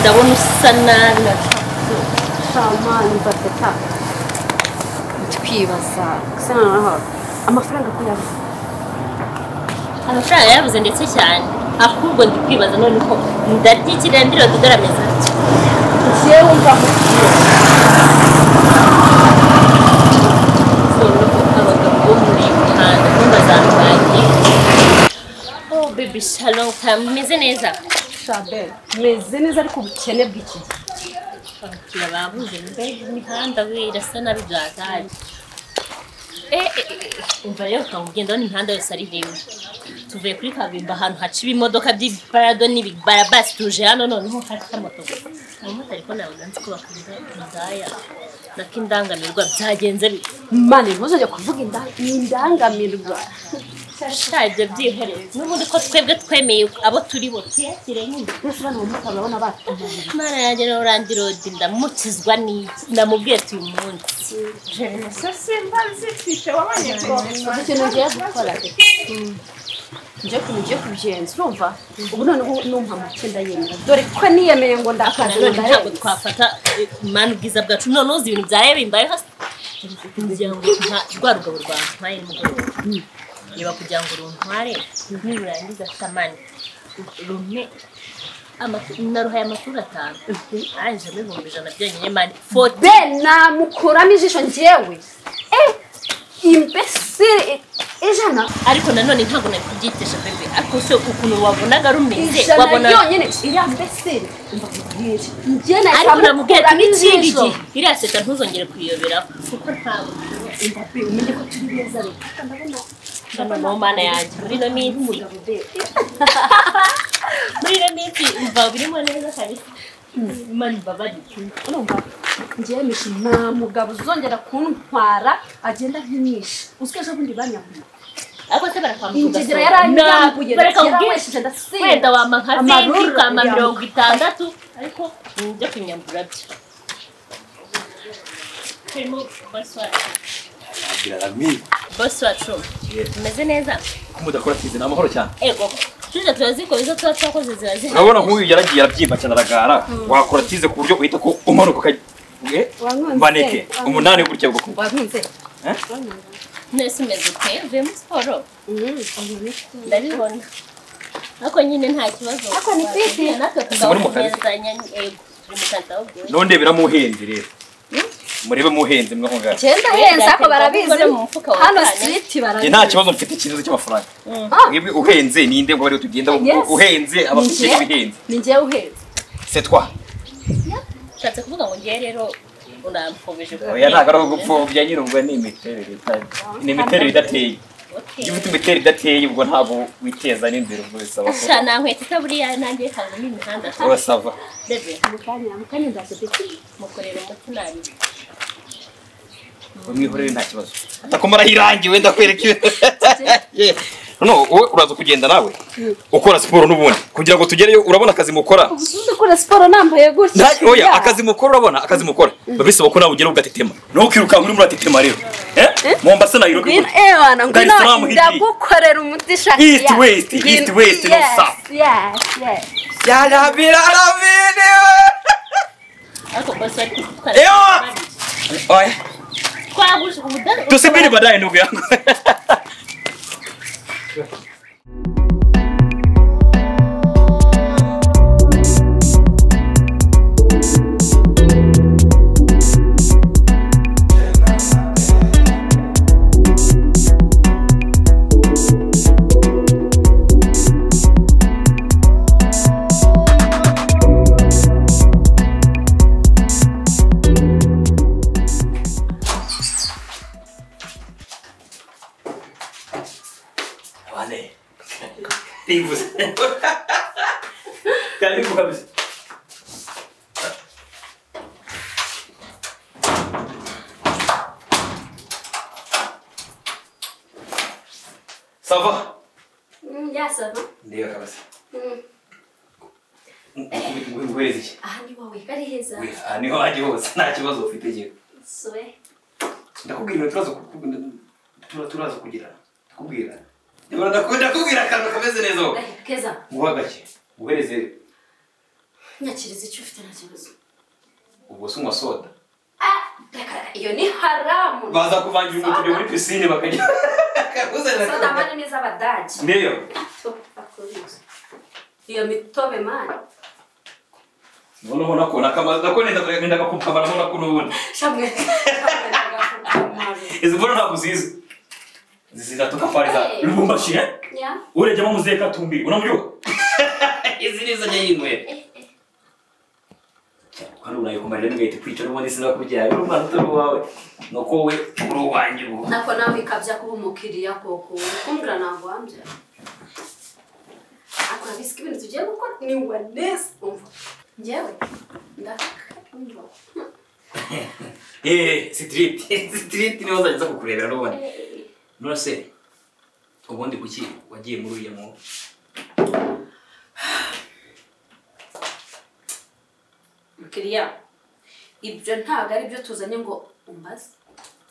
ndabona usa nabi shamani bateta twibaza sana amafaranga kuyabuze amafaranga yabuze ndetse cyane ahubwo ndi kwibaza none ko ndatikira ndiro dodarameza jewe umva abagabo muri kandi mbazangaye oh baby shalom kameze neza Shabel meze neza ariko ubukene bw'iki kira babuze imihanda wirasa nabi byataye umva rero kangenda n'imihanda yose ari rimwe tuvuye kuri kabimba ahantu haca ibimodoka by'ibarado n'ibibarabasi tuje hano noneho hari moto umumotari ko nawe nzi ko bakunda indaya nakindangamirwa byagenze mane ntuzajya kuvuga indangamirwa shaje byihereye n'ubundi ko twebwe twemeye abo turi bo tuyakire nyine n'usubana mu mutwe urabona batumanye mara yaje no randirodi ndamukizwa n'iki ndamubwiye uyu munsi je ne sais simba zifishe wabanye ko ikintu ngiye gukora ngiye kubigenza urumva ubu none numpa makenda yemera dore ko niyemeye ngo ndakaza ntabwo twafata manu bwiza bwacu none uzi ibintu byaye bimbaye hasi kugira ngo rwa rugabo rwanjye mpaye n'umugoroba niba kugira ngo runtware nirurangiza shamani rumwe naruhaye amakuru 5 anje n'ibihumbi 100 byonyine mani be namukuramo ijisho njyewe imbesire ijana ariko nanone ntabwo nari kubyitesha bebe ariko se ukuntu wabonaga rumeze wabona yonyine iriya mbesire njye ariko namubwiye n'ikindi gihe iriya seta ntuzongere kuyoberaho kuko ntabwo umenye ko turi beza reka ndabona no mana yanjye muri no minsi muri no minsi umva birimo neza kabisa mani babadi urumva njye mishi nta mugabo uzongera kuntwara agenda nk'imyinshi uzikeje bundi banyamuye ariko se barakwambuka injira yaranyambuye barakubwishije ndasinda wenda wama nka 50 ariko njye kunyambura byo Primo boss wacu umeze neza kumudakora tize namahoro cyane ego tuje turaziko izo twakoze zirazi urabona nk'uyu yaragiye arabyimba cyane aragara wakora tize ku buryo uhita ko umanuka baneke umunani gutya bwo wankunze nese meze pe vemo siporo ndabibona ako nyine nta kibazo ako ni fiti natwe tuzawuzanya ego none biramuhenze rero murebe muhenze mwe ngara cyenda henze ako barabizi hano street barabizi nta kibazo mfite ikibazo cy'amafaranga mwebwe uhenze ninde ngo bari tugenda uhenze abafite ibihenze ni njye uhenze c'est toi shatse kuvuga ngo ngiye rero unamfobeje ko oya ntago ari gupfobya nyirubwo ni imiterere ni imiterere idateye iyo ufite imiterere idateye ubwo ntabwo witeza n'inzira ubwo bisaba ko shana nkwete taburiya nanjye kaza n'imihanda urasava bebe mukanya ndasetse mukorera umutunari umwihorere nta kibazo atakomara hirangiwe ndakwereka no uraza kugenda nawe ukora siporo n'ubundi kugira ngo tugereyo urabona akazi mukora ukora siporo nambaye gutya oya akazi mukora urabona akazi mukora babisaba ko nawe ugera ugatetema no ukiruka muri muratetema rero Mombasa na Nairobi wana ngwino ndagukorera umuti shaka east west no south yes ya la ako basa oya twaguje ubudari tusubire baadaye ndugu yangu. Karibu kabisa. Ça va? Ya ça va? Ndio kabisa. Ngwezi iki? Ni wowe kari heza. Niho waje hose nta kibazo ufite je. Soe. Ndakubwira turaza kugira. Ndakubwira. Ndakubwira akantu kameze neza wowe. Keza. Nguhagake. Uhereze nyakiriza icyo ufite nta kibazo. Ubwo se unywa soda? Iyo ni haramu. Baza kuvangira umutude muri piscine bakajya. Soda mani neza abadaji. Ndio. Iyo mitobe mani. Noneho nakona kama nenda gakumkamara mbona kunubundi. Shamwe. Izi mbona ntabwo zizi. Zinatoka pale za Lubumbashi eh? Yeah. Ule jamaa mzee Katumbi, unamjua? Hizi nizo nyingwe. Kwani unayikomara ngahita kwica n'ubundi sinakujya. Uri umwana utari wawe. Nuko we uri wanjye ubu. Nako nawe ikabya kuba umukiriya koko. Kumbura ntabwo wambye. Akora bisiki ibintu tugiye gukora ni wanese umva. Njyewe ndakakunda. Street niho nzaza kukurebera n'ubundi. Nose ubundi kuki wagiye muri uyu mu mukiriya ibyo ntago ari byo tuzanye ngo umbaze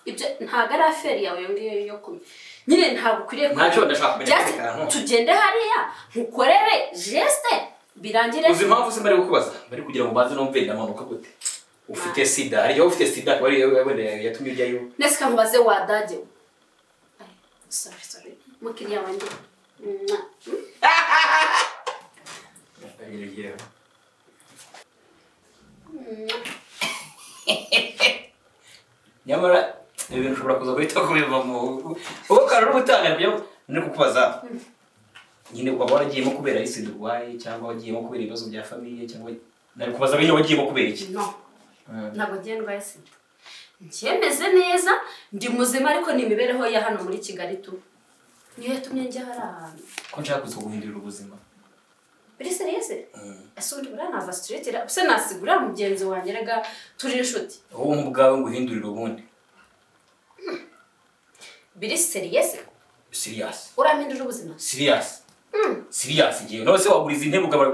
ibyo ntago ari aferi yawe yongiye yo kumye nyine ntago kuriye ntacyo ndashaka kumenya tugende hariya nkukorere geste birangire uzi impamvu simbari gukubaza bari kugira ngo baze nomve ndamanuka gute ufite sida ari yo ufite sida bari yatumye ujyayo nesika nkubaze wadage sorry mukiriya wanjye nyamara ibintu ushobora kuza guhita kubiva mu uwo karuru ubutanga byo ni kukubaza nyine ukaba waragiyemo kubera isi durwaye cyangwa wagiyemo kubera ibibazo bya famiye cyangwa nari kubaza bino wagiyemo kubera iki no ntabwo gendwa sida njemeze neza ndi muzima ariko ni imibereho ya hano muri Kigali tu niyo yatumye njya harahantu ko nshaka kuza guhindura ubuzima biri serious asundi uranava straight se nasigura mugenzi wanjye rega turi inshuti wowe nk'ubwawe ngo uhindurire ubundi biri serious uramindura ubuzima serious giye no se waguriza intebe ugabara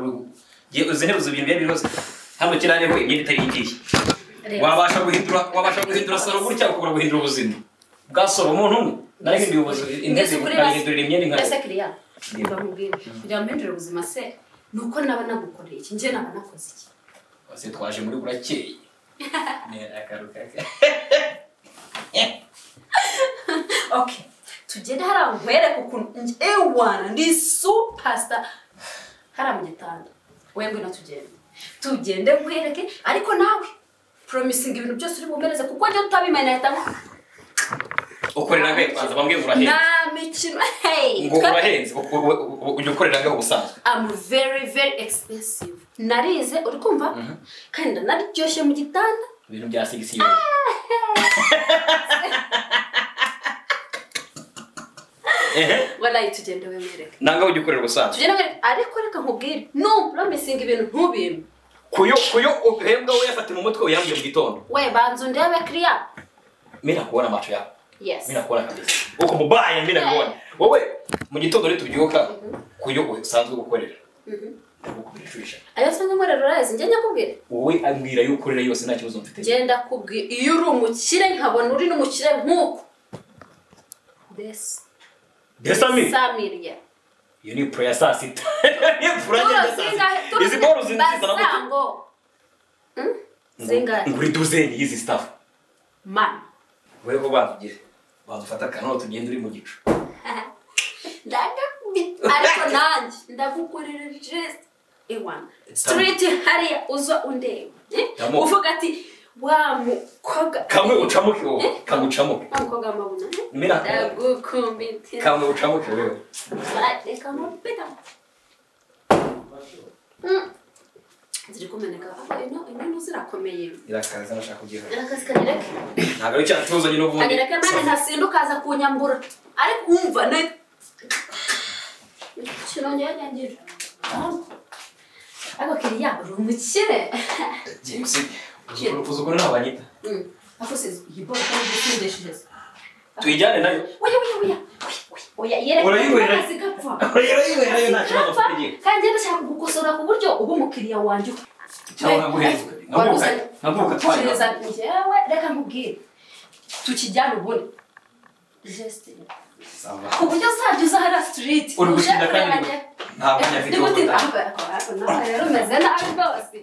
giye uzintebe zo bintu byose hano kirane ho imyenda itari igiye wabasha guhindura soro gutya ukubura guhindura ubuzima bwa soro umuntu umwe narahinduye ubuzima intebe nahindurira imyenda inka ese kiriya ndamubwira kugira mpindure ubuzima se nuko naba nagukoreye iki nje naba nakoze iki wase twaje muri burakeye ne akaruka okay tugende harangwere kukuntu ewana ndi superstar hara mu gitanda wembe na tugende nkwereke ariko nawe promising ibintu byose uri bumereze kuko njye utabimenya yahita ukorera ngahe kwanza bambwiye urahenze na mikino ngo urahenze ujye ukorera ngahe ubusanzwe I'm very expensive narize uri kumva kandi naryoshye mu gitanda ibintu bya sigisiyo wala tugende wemereke nanga ujye ukorera ubusanzwe tugende ariko reka nkubwire no promising ibintu ntubime kuyo uhembwa we yafata mu mutwe uyambye mu gitondo we banzu ndebe clear mira kuona macho yako yes mira kuona kabisa uko mubaya mira kuona wowe mu gitondo rero tubyuka kuyo usanzwe gukorera ukubirisha ayo sanze ngore rurazi njye nyakubwire wowe ambwira yuko ukorera yose nta kibazo mfite genda kubwira iyo uri umukire nkabona uri n'umukire nkuko Desami Samiria iyo ni prayer saa sita ni prayer saa izi boro zinziza namuto zinga nguri duzeni hizi stuff man wewe ko batugire badufata akantu tugenda uri mu gicu ariko nanjye ndagukorera geste ewana straight hariya uza undeba uvuga ati wa mukobwa kamwe ucamuke wowe kamucamuke mukobwa mabuna mira ndagukumbitira kamwe ucamuke wewe reka mupita ziri kumeneka ino zirakomeye irakaza nashaka kugira irakazi kanireke ntabwo ari cyatuzanye n'ubundi kanireke mane ntasinduka aza kunyambura ariko umva ne kirongera nyangira ariko kiriya uri umukire James uzuko n'abanyita ako size yibora kandi ndishije tuyijyane nayo oya yereka zigapfa urayibera nta kibazo ufite kandi ndashaka kugukosora ku buryo ubu mukiriya wanje cyangwa nkaguheza nkaguka twajya njyewe reka nkubwire tukijyana ubundi geste ku buryo uzajya uza hariya street uri gushinda kandi ntabwo nyafite rero umeze nabi rwose